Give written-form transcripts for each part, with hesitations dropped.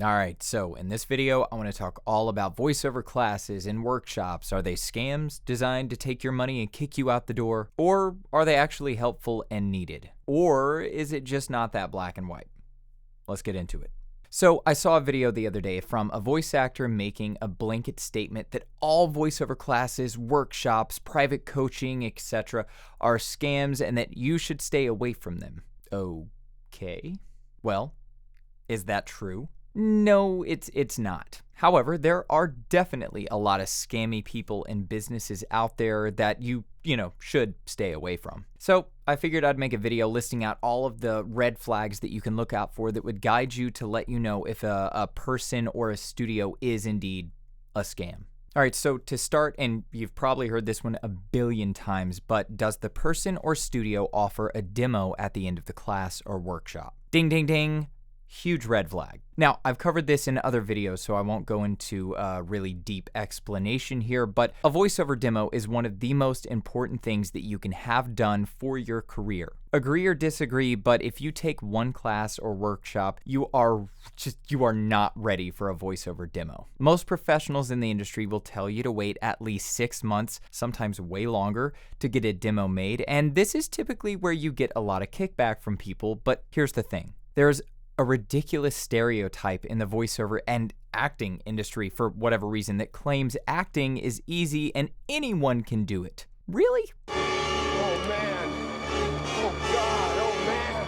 Alright, so in this video, I want to talk all about voiceover classes and workshops. Are they scams designed to take your money and kick you out the door? Or are they actually helpful and needed? Or is it just not that black and white? Let's get into it. So I saw a video the other day from a voice actor making a blanket statement that all voiceover classes, workshops, private coaching, etc. are scams and that you should stay away from them. Okay. Well, is that true? No, it's not. However, there are definitely a lot of scammy people and businesses out there that you should stay away from. So I figured I'd make a video listing out all of the red flags that you can look out for that would guide you to let you know if a person or a studio is indeed a scam. All right, so to start, and you've probably heard this one a billion times, but does the person or studio offer a demo at the end of the class or workshop? Ding, ding, ding. Huge red flag. Now, I've covered this in other videos, so I won't go into a really deep explanation here, but a voiceover demo is one of the most important things that you can have done for your career. Agree or disagree, but if you take one class or workshop, you are not ready for a voiceover demo. Most professionals in the industry will tell you to wait at least 6 months, sometimes way longer, to get a demo made, and this is typically where you get a lot of kickback from people, but here's the thing. There's a ridiculous stereotype in the voiceover and acting industry for whatever reason that claims acting is easy and anyone can do it. Really? Oh man. Oh God. Oh man.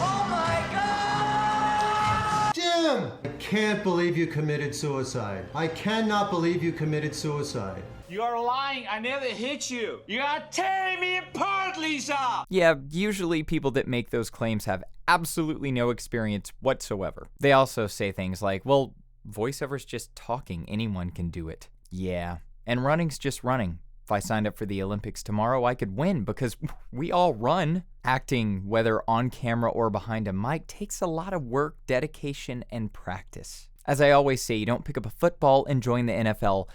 Oh my God! Jim! I can't believe you committed suicide. I cannot believe you committed suicide. You are lying. I never hit you. You are tearing me apart, Lisa. Yeah, usually people that make those claims have absolutely no experience whatsoever. They also say things like, well, voiceover's just talking. Anyone can do it. Yeah, and running's just running. If I signed up for the Olympics tomorrow, I could win because we all run. Acting, whether on camera or behind a mic, takes a lot of work, dedication, and practice. As I always say, you don't pick up a football and join the NFL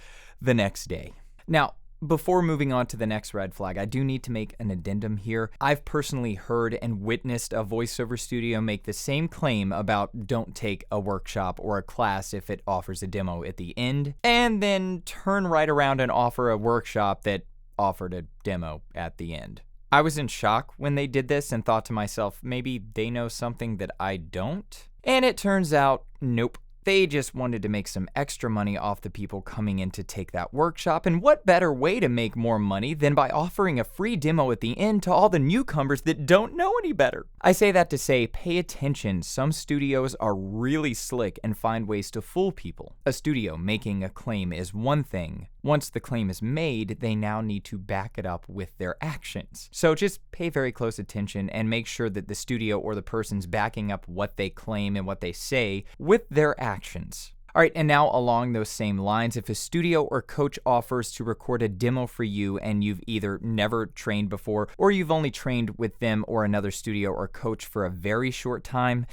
the next day. Now, before moving on to the next red flag, I do need to make an addendum here. I've personally heard and witnessed a voiceover studio make the same claim about don't take a workshop or a class if it offers a demo at the end, and then turn right around and offer a workshop that offered a demo at the end. I was in shock when they did this and thought to myself, maybe they know something that I don't? And it turns out, nope. They just wanted to make some extra money off the people coming in to take that workshop, and what better way to make more money than by offering a free demo at the end to all the newcomers that don't know any better? I say that to say, pay attention. Some studios are really slick and find ways to fool people. A studio making a claim is one thing. Once the claim is made, they now need to back it up with their actions. So just pay very close attention and make sure that the studio or the person's backing up what they claim and what they say with their actions. All right, and now along those same lines, if a studio or coach offers to record a demo for you and you've either never trained before or you've only trained with them or another studio or coach for a very short time,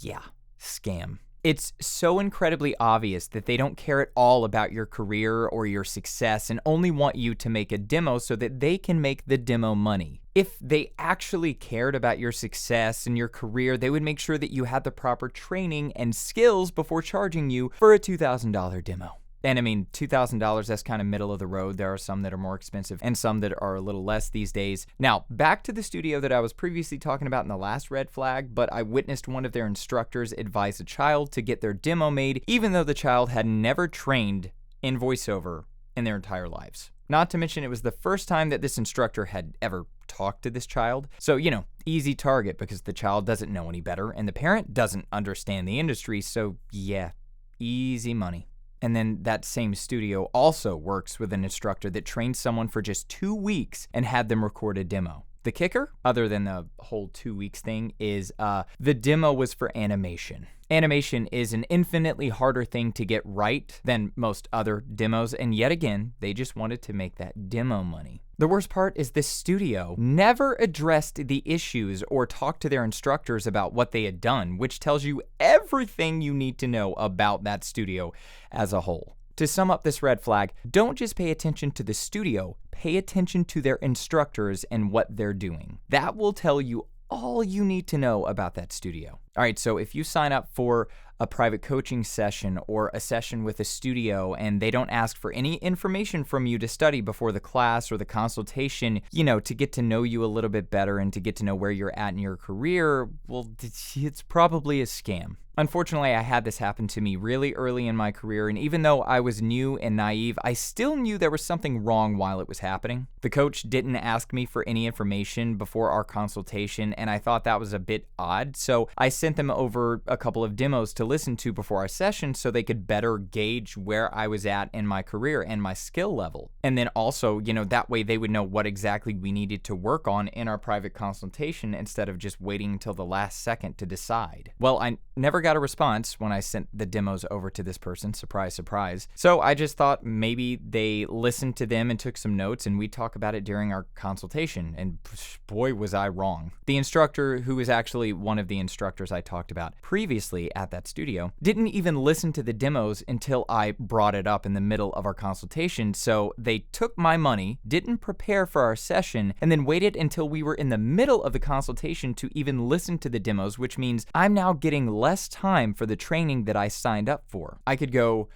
yeah, scam. It's so incredibly obvious that they don't care at all about your career or your success and only want you to make a demo so that they can make the demo money. If they actually cared about your success and your career, they would make sure that you had the proper training and skills before charging you for a $2,000 demo. And I mean, $2,000, that's kind of middle of the road. There are some that are more expensive and some that are a little less these days. Now, back to the studio that I was previously talking about in the last red flag, but I witnessed one of their instructors advise a child to get their demo made, even though the child had never trained in voiceover in their entire lives. Not to mention, it was the first time that this instructor had ever talked to this child. So, easy target because the child doesn't know any better and the parent doesn't understand the industry. So, yeah, easy money. And then that same studio also works with an instructor that trained someone for just 2 weeks and had them record a demo. The kicker, other than the whole 2 weeks thing, is the demo was for animation. Animation is an infinitely harder thing to get right than most other demos, and yet again, they just wanted to make that demo money. The worst part is this studio never addressed the issues or talked to their instructors about what they had done, which tells you everything you need to know about that studio as a whole. To sum up this red flag, don't just pay attention to the studio, pay attention to their instructors and what they're doing. That will tell you all you need to know about that studio. All right, so if you sign up for a private coaching session or a session with a studio and they don't ask for any information from you to study before the class or the consultation, to get to know you a little bit better and to get to know where you're at in your career, well, it's probably a scam. Unfortunately, I had this happen to me really early in my career, and even though I was new and naive, I still knew there was something wrong while it was happening. The coach didn't ask me for any information before our consultation, and I thought that was a bit odd, so I sent them over a couple of demos to listen to before our session so they could better gauge where I was at in my career and my skill level. And then also, that way they would know what exactly we needed to work on in our private consultation instead of just waiting until the last second to decide. Well, I never got a response when I sent the demos over to this person. Surprise, surprise. So I just thought maybe they listened to them and took some notes and we'd talk about it during our consultation. And boy, was I wrong. The instructor, who was actually one of the instructors I talked about previously at that studio, didn't even listen to the demos until I brought it up in the middle of our consultation. So they took my money, didn't prepare for our session, and then waited until we were in the middle of the consultation to even listen to the demos, which means I'm now getting less time for the training that I signed up for. I could go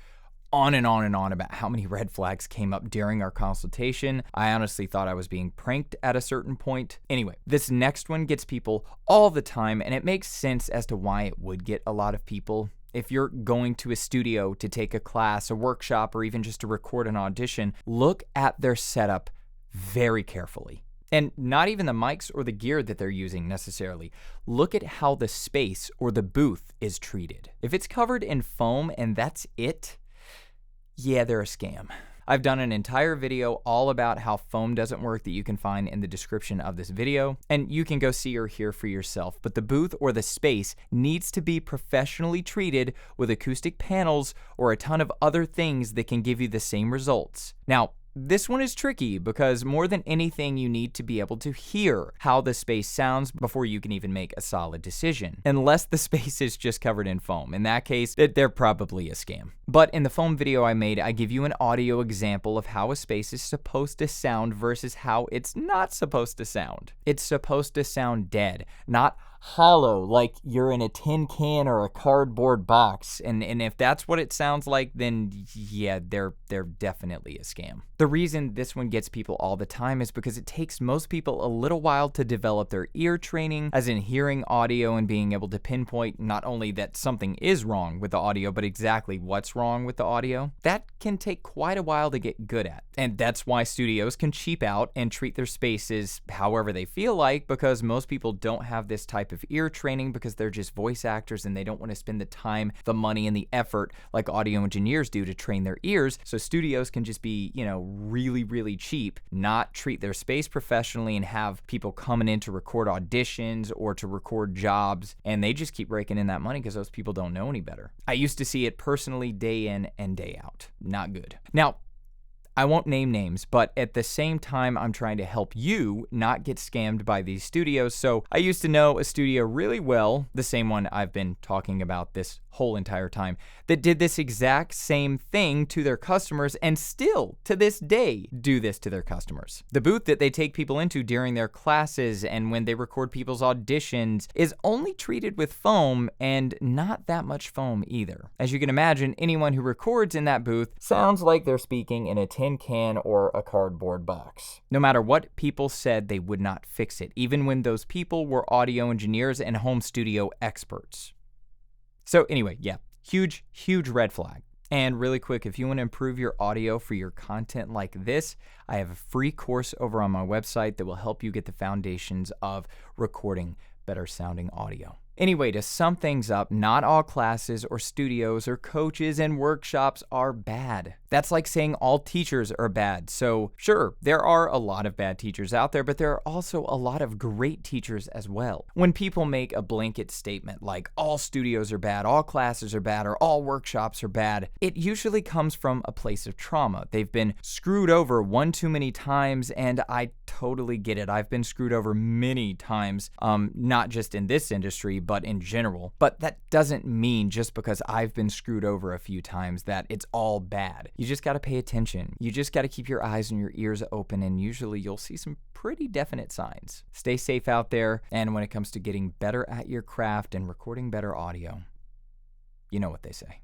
on and on and on about how many red flags came up during our consultation. I honestly thought I was being pranked at a certain point. Anyway, this next one gets people all the time, and it makes sense as to why it would get a lot of people. If you're going to a studio to take a class, a workshop, or even just to record an audition, look at their setup very carefully. And not even the mics or the gear that they're using necessarily. Look at how the space or the booth is treated. If it's covered in foam and that's it, yeah, they're a scam. I've done an entire video all about how foam doesn't work that you can find in the description of this video, and you can go see or hear for yourself. But the booth or the space needs to be professionally treated with acoustic panels or a ton of other things that can give you the same results. Now, this one is tricky because more than anything, you need to be able to hear how the space sounds before you can even make a solid decision, unless the space is just covered in foam. In that case, they're probably a scam. But in the foam video I made, I give you an audio example of how a space is supposed to sound versus how it's not supposed to sound. It's supposed to sound dead, not hollow, like you're in a tin can or a cardboard box. And if that's what it sounds like, then yeah, they're definitely a scam. The reason this one gets people all the time is because it takes most people a little while to develop their ear training, as in hearing audio and being able to pinpoint not only that something is wrong with the audio, but exactly what's wrong with the audio. That can take quite a while to get good at. And that's why studios can cheap out and treat their spaces however they feel like, because most people don't have this type of ear training because they're just voice actors and they don't want to spend the time, the money, and the effort like audio engineers do to train their ears. So studios can just be, really, really cheap, not treat their space professionally, and have people coming in to record auditions or to record jobs, and they just keep raking in that money because those people don't know any better. I used to see it personally day in and day out. Not good. Now, I won't name names, but at the same time, I'm trying to help you not get scammed by these studios. So I used to know a studio really well, the same one I've been talking about this whole entire time, that did this exact same thing to their customers and still, to this day, do this to their customers. The booth that they take people into during their classes and when they record people's auditions is only treated with foam, and not that much foam either. As you can imagine, anyone who records in that booth sounds like they're speaking in a tin can or a cardboard box. No matter what people said, they would not fix it, even when those people were audio engineers and home studio experts. So anyway, yeah, huge red flag. And really quick, if you want to improve your audio for your content like this, I have a free course over on my website that will help you get the foundations of recording better sounding audio. Anyway, to sum things up, not all classes or studios or coaches and workshops are bad. That's like saying all teachers are bad. So sure, there are a lot of bad teachers out there, but there are also a lot of great teachers as well. When people make a blanket statement like all studios are bad, all classes are bad, or all workshops are bad, it usually comes from a place of trauma. They've been screwed over one too many times, and I totally get it. I've been screwed over many times, not just in this industry, but in general. But that doesn't mean just because I've been screwed over a few times that it's all bad. You just got to pay attention. You just got to keep your eyes and your ears open, and usually you'll see some pretty definite signs. Stay safe out there, and when it comes to getting better at your craft and recording better audio, You know what they say.